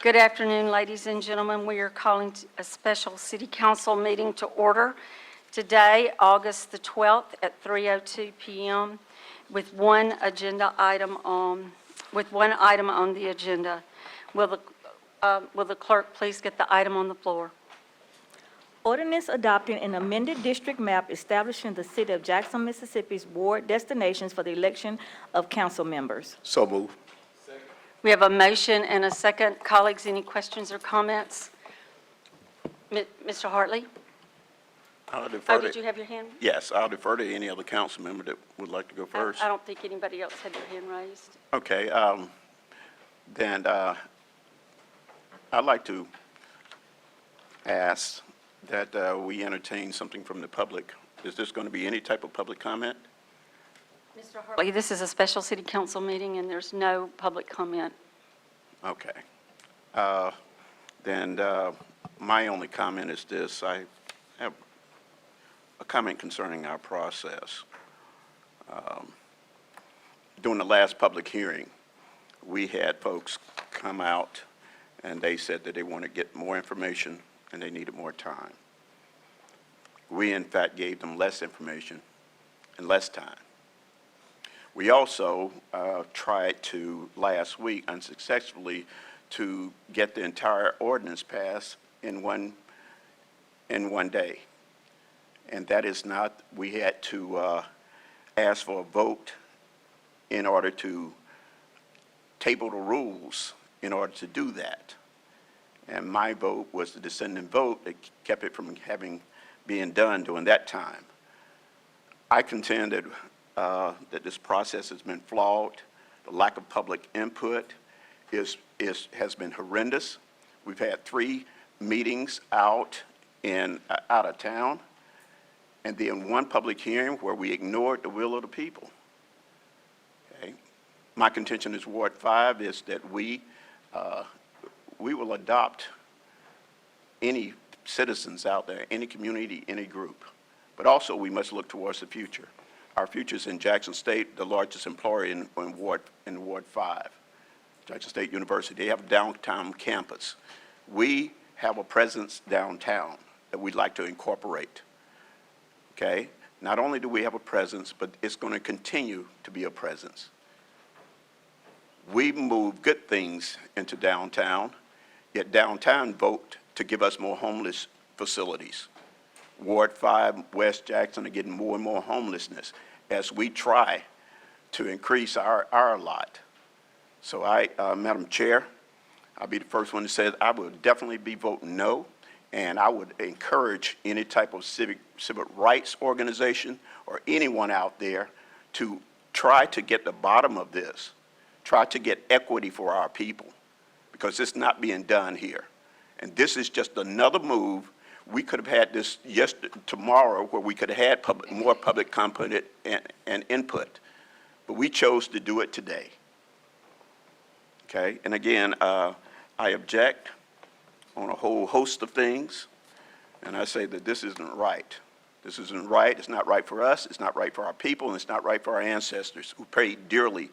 Good afternoon, ladies and gentlemen. We are calling a special city council meeting to order today, August the 12th at 3:02 p.m. with one item on the agenda. Will the clerk please get the item on the floor? Ordinance adopting an amended district map establishing the city of Jackson, Mississippi's ward destinations for the election of council members. So move. We have a motion and a second. Colleagues, any questions or comments? Mr. Hartley? I'll defer Oh, to, did you have your hand? yes, I'll defer to any other council member that would like to go first. I don't think anybody else had their hand raised. Okay, then I'd like to ask that we entertain something from the public. Is this going to be any type of public comment? Mr. Hartley, this is a special city council meeting, and there's no public comment. Okay. Then my only comment is this. I have a comment concerning our process. During the last public hearing, we had folks come out, and they said that they want to get more information and they needed more time. We, in fact, gave them less information and less time. We also tried to, last week, unsuccessfully, to get the entire ordinance passed in one day. And that is not, we had to ask for a vote in order to table the rules in order to do that. And my vote was the dissenting vote that kept it from being done during that time. I contend that this process has been flawed. The lack of public input has been horrendous. We've had 3 meetings out of town, and then one public hearing where we ignored the will of the people. Okay. My contention as Ward 5 is that we will adopt any citizens out there, any community, any group. But also we must look towards the future. Our future is in Jackson State, the largest employer in Ward 5, Jackson State University. They have a downtown campus. We have a presence downtown that we'd like to incorporate. Okay? Not only do we have a presence, but it's going to continue to be a presence. We move good things into downtown, yet downtown vote to give us more homeless facilities. Ward 5, West Jackson are getting more and more homelessness as we try to increase our lot. So Madam Chair, I'll be the first one to say I would definitely be voting no, and I would encourage any type of civil rights organization or anyone out there to try to get the bottom of this, try to get equity for our people, because it's not being done here. And this is just another move. We could have had this tomorrow where we could have had more public comment and input, but we chose to do it today. Okay, and again, I object on a whole host of things, and I say that this isn't right. This isn't right. It's not right for us. It's not right for our people, and it's not right for our ancestors who paid dearly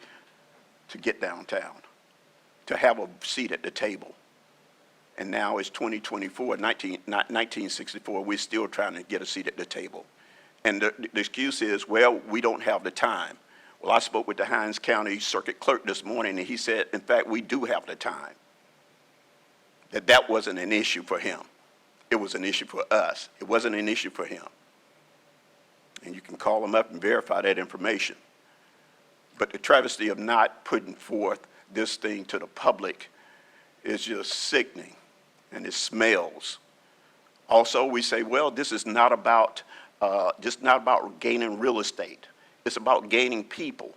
to get downtown, to have a seat at the table. And now it's 2024, 1964, we're still trying to get a seat at the table. And the excuse is, well, we don't have the time. Well, I spoke with the Hinds County Circuit Clerk this morning, and he said, in fact, we do have the time. That wasn't an issue for him. It was an issue for us. It wasn't an issue for him. And you can call him up and verify that information. But the travesty of not putting forth this thing to the public is just sickening. And it smells. Also, we say, well, this is not about gaining real estate. It's about gaining people.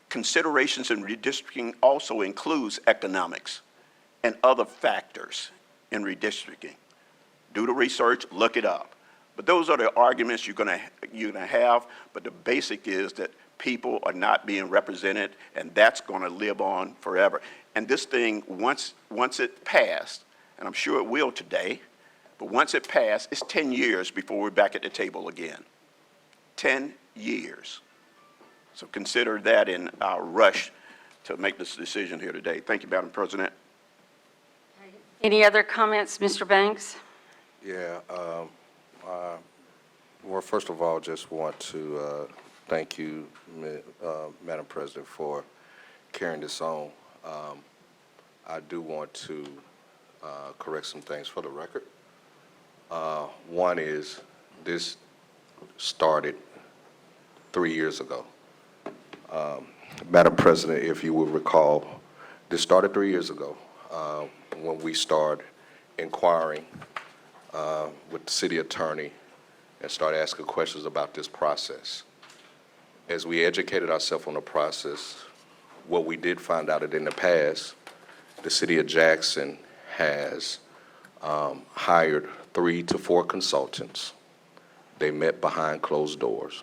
Considerations in redistricting also includes economics and other factors in redistricting. Do the research, look it up. But those are the arguments you're gonna have. But the basic is that people are not being represented, and that's going to live on forever. And this thing, once it passed, and I'm sure it will today, but once it passed, it's 10 years before we're back at the table again. 10 years. So consider that in our rush to make this decision here today. Thank you, Madam President. Any other comments, Mr. Banks? Yeah, well, first of all, just want to thank you, Madam President, for carrying this on. I do want to correct some things for the record. One is, this started 3 years ago. Madam President, if you will recall, this started 3 years ago when we started inquiring with the city attorney and started asking questions about this process. As we educated ourselves on the process, what we did find out that in the past, the city of Jackson has hired 3 to 4 consultants. They met behind closed doors.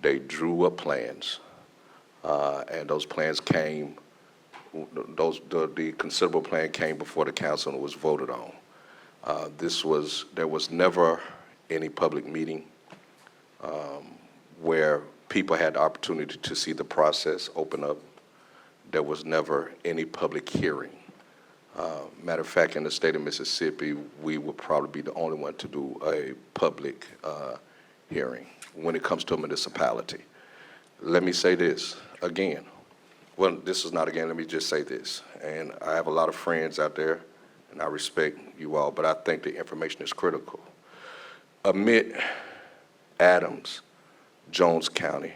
They drew up plans, and those plans came, the considerable plan came before the council and was voted on. There was never any public meeting where people had the opportunity to see the process open up. There was never any public hearing. Matter of fact, in the state of Mississippi, we would probably be the only one to do a public hearing when it comes to a municipality. Let me say this again. Well, this is not again, let me just say this. And I have a lot of friends out there, and I respect you all, but I think the information is critical. Amid Adams, Jones County,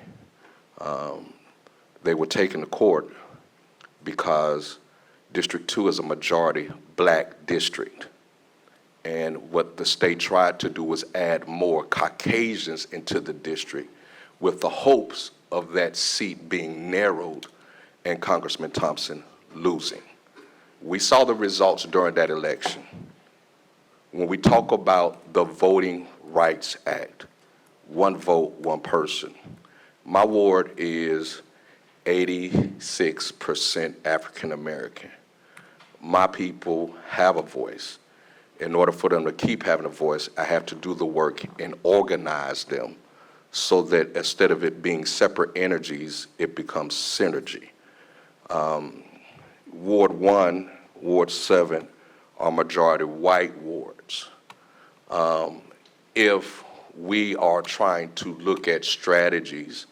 they were taken to court because District 2 is a majority black district. And what the state tried to do was add more Caucasians into the district with the hopes of that seat being narrowed and Congressman Thompson losing. We saw the results during that election. When we talk about the Voting Rights Act, one vote, one person, my ward is 86% African American. My people have a voice. In order for them to keep having a voice, I have to do the work and organize them so that instead of it being separate energies, it becomes synergy. Ward 1, Ward 7 are majority white wards. If we are trying to look at strategies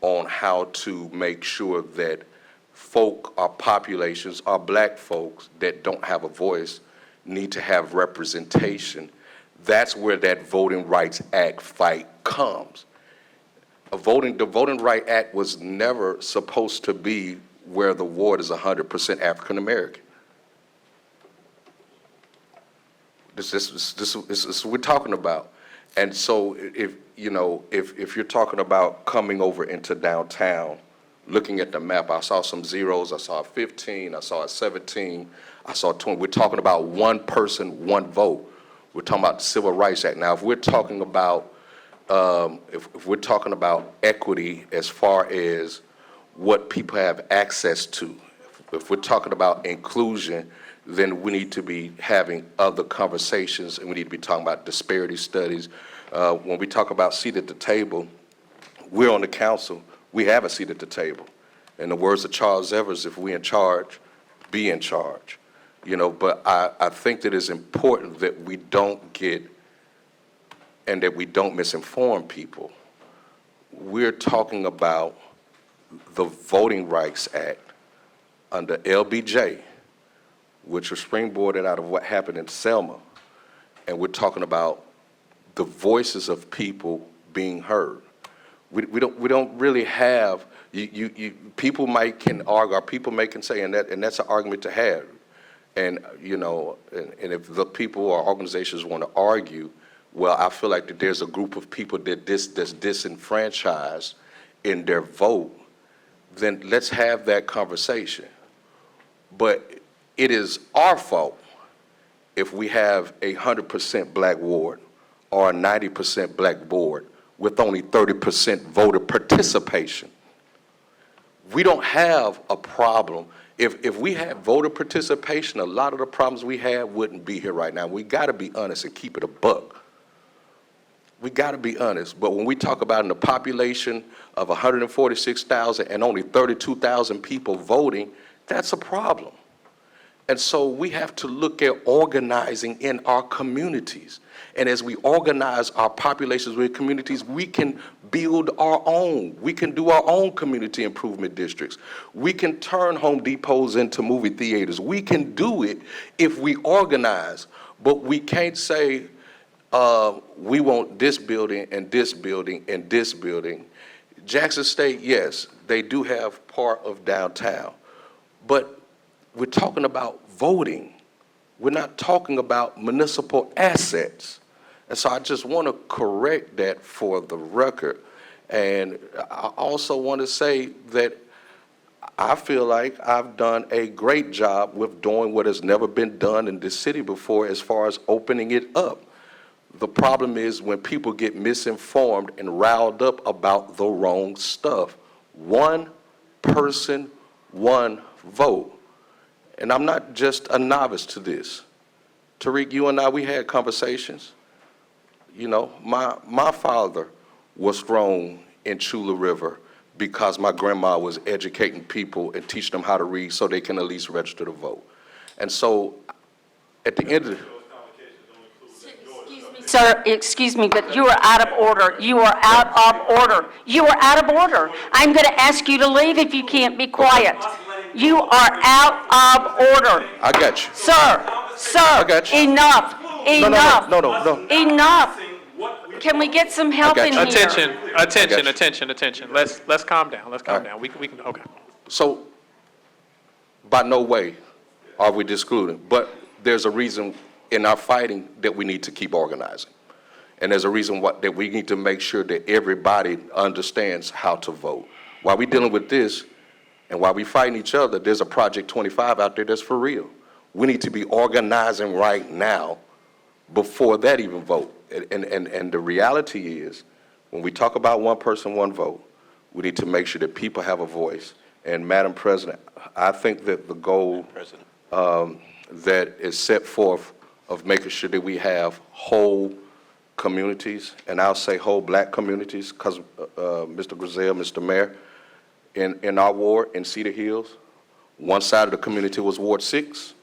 on how to make sure that our populations, our black folks that don't have a voice need to have representation, that's where that Voting Rights Act fight comes. The Voting Rights Act was never supposed to be where the ward is 100% African American. This is what we're talking about. And so if you're talking about coming over into downtown, looking at the map, I saw some zeros, I saw a 15, I saw a 17, I saw 20. We're talking about one person, one vote. We're talking about the Civil Rights Act. Now, if we're talking about if we're talking about equity as far as what people have access to, if we're talking about inclusion, then we need to be having other conversations, and we need to be talking about disparity studies. When we talk about seat at the table, we're on the council. We have a seat at the table. In the words of Charles Evers, if we're in charge, be in charge. But I think that it's important that we don't get and that we don't misinform people. We're talking about the Voting Rights Act under LBJ, which was springboarded out of what happened in Selma. And we're talking about the voices of people being heard. We don't really have, people can argue, or people can say, and that's an argument to have. And if the people or organizations want to argue, well, I feel like that there's a group of people that's disenfranchised in their vote, then let's have that conversation. But it is our fault if we have a 100% black ward or a 90% black board with only 30% voter participation. We don't have a problem. If we had voter participation, a lot of the problems we have wouldn't be here right now. We got to be honest and keep it a buck. We got to be honest. But when we talk about in the population of 146,000 and only 32,000 people voting, that's a problem. And so we have to look at organizing in our communities. And as we organize our populations with communities, we can build our own. We can do our own community improvement districts. We can turn Home Depots into movie theaters. We can do it if we organize, but we can't say, we want this building and this building and this building. Jackson State, yes, they do have part of downtown, but we're talking about voting. We're not talking about municipal assets. And so I just want to correct that for the record. And I also want to say that I feel like I've done a great job with doing what has never been done in this city before as far as opening it up. The problem is when people get misinformed and riled up about the wrong stuff. One person, one vote. And I'm not just a novice to this. Tariq, you and I, we had conversations. You know, my father was thrown in Chula River because my grandma was educating people and teaching them how to read so they can at least register to vote. And so at the end of the Sir, excuse me, but you are out of order. You are out of order. You are out of order. I'm going to ask you to leave if you can't be quiet. You are out of order. I got you. Sir, got you. enough. No. Enough. Can we get some help got in you. here? Attention. Let's calm down. Let's calm down. We can, okay. So by no way are we discluding, but there's a reason in our fighting that we need to keep organizing. And there's a reason that we need to make sure that everybody understands how to vote. While we're dealing with this and while we're fighting each other, there's a Project 25 out there that's for real. We need to be organizing right now before that even vote. And the reality is, when we talk about one person, one vote, we need to make sure that people have a voice. And Madam President, I think that the goal that is set forth of making sure that we have whole communities, and I'll say whole black communities, because Mr. Grizel, Mr. Mayor, in our ward in Cedar Hills, one side of the community was Ward 6,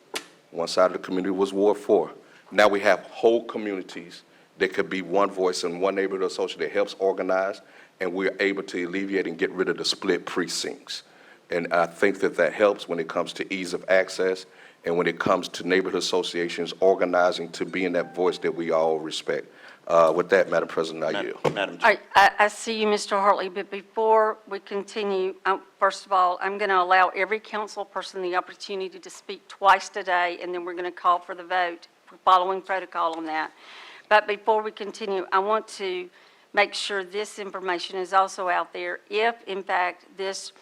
one side of the community was Ward 4. Now we have whole communities that could be one voice in one neighborhood association that helps organize, and we're able to alleviate and get rid of the split precincts. And I think that that helps when it comes to ease of access and when it comes to neighborhood associations organizing to be in that voice that we all respect. With that, Madam President, I yield. Madam All right, I see you, Mr. Hartley, but before we continue, first of all, I'm going to allow every council person the opportunity to speak twice today, and then we're going to call for the vote, following protocol on that. But before we continue, I want to make sure this information is also out there. If, in fact, this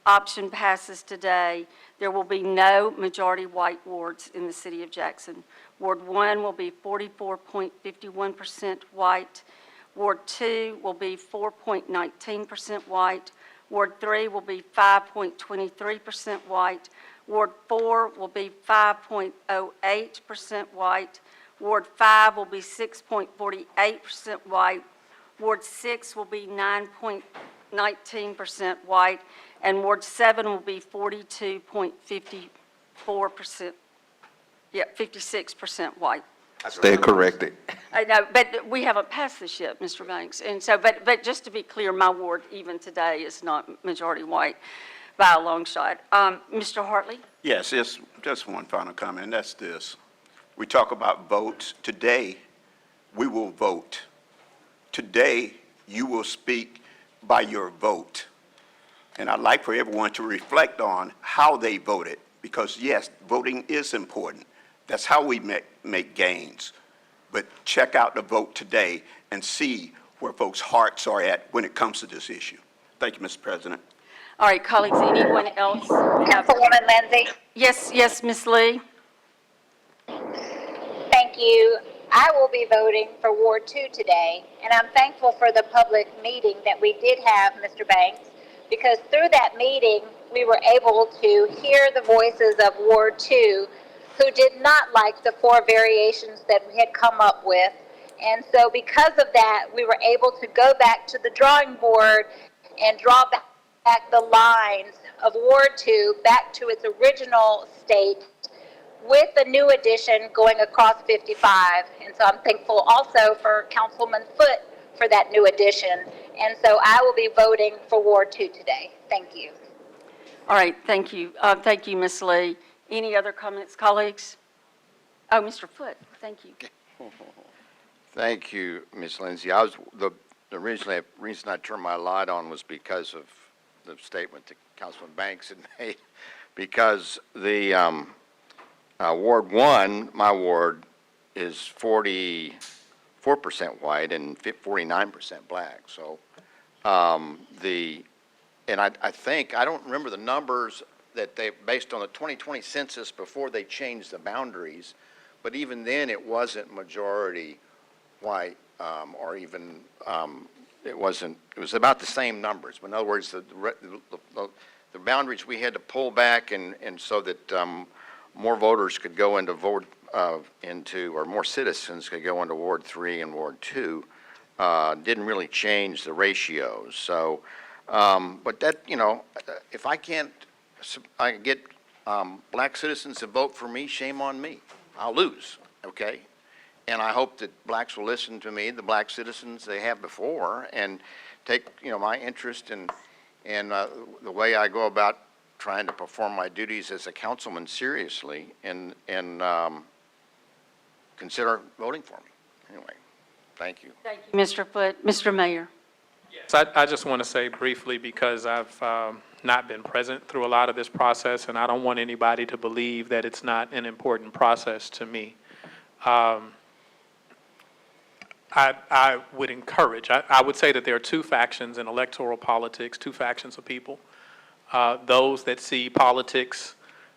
option passes today, there will be no majority white wards in the city of Jackson. Ward 1 will be 44.51% white. Ward 2 will be 4.19% white. Ward 3 will be 5.23% white. Ward 4 will be 5.08% white. Ward 5 will be 6.48% white. Ward 6 will be 9.19% white. And Ward 7 will be 42.54%, 56% white. Stay corrected. I know, but we haven't passed this yet, Mr. Banks. And so, but just to be clear, my ward even today is not majority white by a long shot. Mr. Hartley? Yes, it's just one final comment, and that's this. We talk about votes. Today, we will vote. Today, you will speak by your vote. And I'd like for everyone to reflect on how they voted, because yes, voting is important. That's how we make gains. But check out the vote today and see where folks' hearts are at when it comes to this issue. Thank you, Mr. President. All right, colleagues, anyone else? Councilwoman Lindsay. Yes, Ms. Lee? Thank you. I will be voting for Ward 2 today, and I'm thankful for the public meeting that we did have, Mr. Banks, because through that meeting, we were able to hear the voices of Ward 2 who did not like the 4 variations that we had come up with. And so because of that, we were able to go back to the drawing board and draw back the lines of Ward 2 back to its original state with the new addition going across 55. And so I'm thankful also for Councilman Foote for that new addition. And so I will be voting for Ward 2 today. Thank you. All right, thank you. Thank you, Ms. Lee. Any other comments, colleagues? Oh, Mr. Foote, thank you. Thank you, Ms. Lindsay. The reason I turned my light on was because of the statement that Councilman Banks had made, because the Ward 1, my ward, is 44% white and 49% black. So and I think, I don't remember the numbers that they, based on the 2020 census before they changed the boundaries, but even then it wasn't majority white, or even, it was about the same numbers. But in other words, the boundaries we had to pull back and so that more voters could go into or more citizens could go into Ward 3 and Ward 2, didn't really change the ratios. So, but that, if I can't, I get black citizens to vote for me, shame on me. I'll lose, okay? And I hope that blacks will listen to me, the black citizens they have before, and take, my interest in the way I go about trying to perform my duties as a councilman seriously, and consider voting for me. Anyway, thank you. Thank you, Mr. Foote. Mr. Mayor. So I just want to say briefly, because I've not been present through a lot of this process, and I don't want anybody to believe that it's not an important process to me. I would encourage, I would say that there are two factions in electoral politics, two factions of people. Those that see politics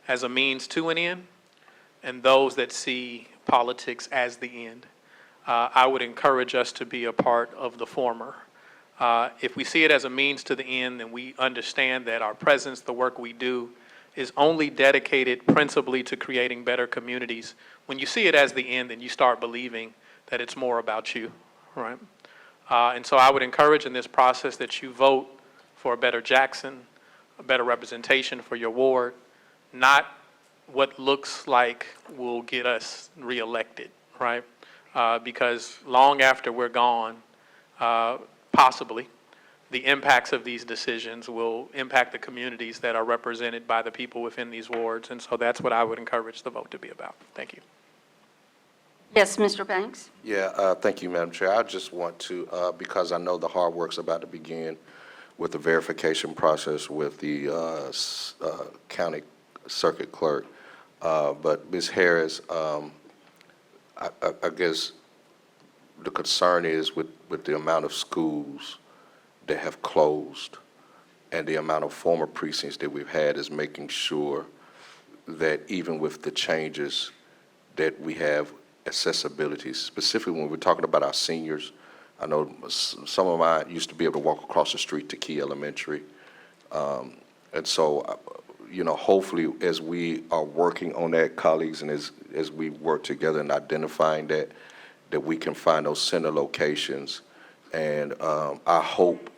as a means to an end, and those that see politics as the end. I would encourage us to be a part of the former. If we see it as a means to the end, then we understand that our presence, the work we do, is only dedicated principally to creating better communities. When you see it as the end, then you start believing that it's more about you, right? And so I would encourage in this process that you vote for a better Jackson, a better representation for your ward, not what looks like will get us reelected, right? Because long after we're gone, possibly, the impacts of these decisions will impact the communities that are represented by the people within these wards. And so that's what I would encourage the vote to be about. Thank you. Yes, Mr. Banks? Yeah, thank you, Madam Chair. I just want to, because I know the hard work's about to begin with the verification process with the county circuit clerk. But Ms. Harris, I guess the concern is with the amount of schools that have closed and the amount of former precincts that we've had is making sure that even with the changes that we have accessibility, specifically when we're talking about our seniors. I know some of mine used to be able to walk across the street to Key Elementary. And so, hopefully as we are working on that, colleagues, and as we work together in identifying that we can find those center locations. And I hope,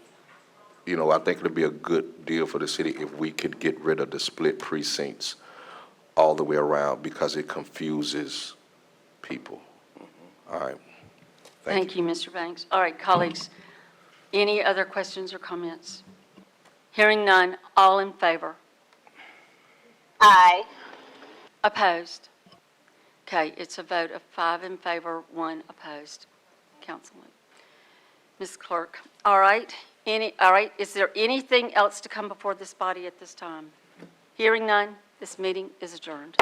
I think it'll be a good deal for the city if we could get rid of the split precincts all the way around, because it confuses people. All right. Thank you, Mr. Banks. All right, colleagues, any other questions or comments? Hearing none, all in favor? Aye. Opposed? Okay, it's a vote of 5 in favor, 1 opposed. Councilman. Ms. Clerk. All right, is there anything else to come before this body at this time? Hearing none, this meeting is adjourned.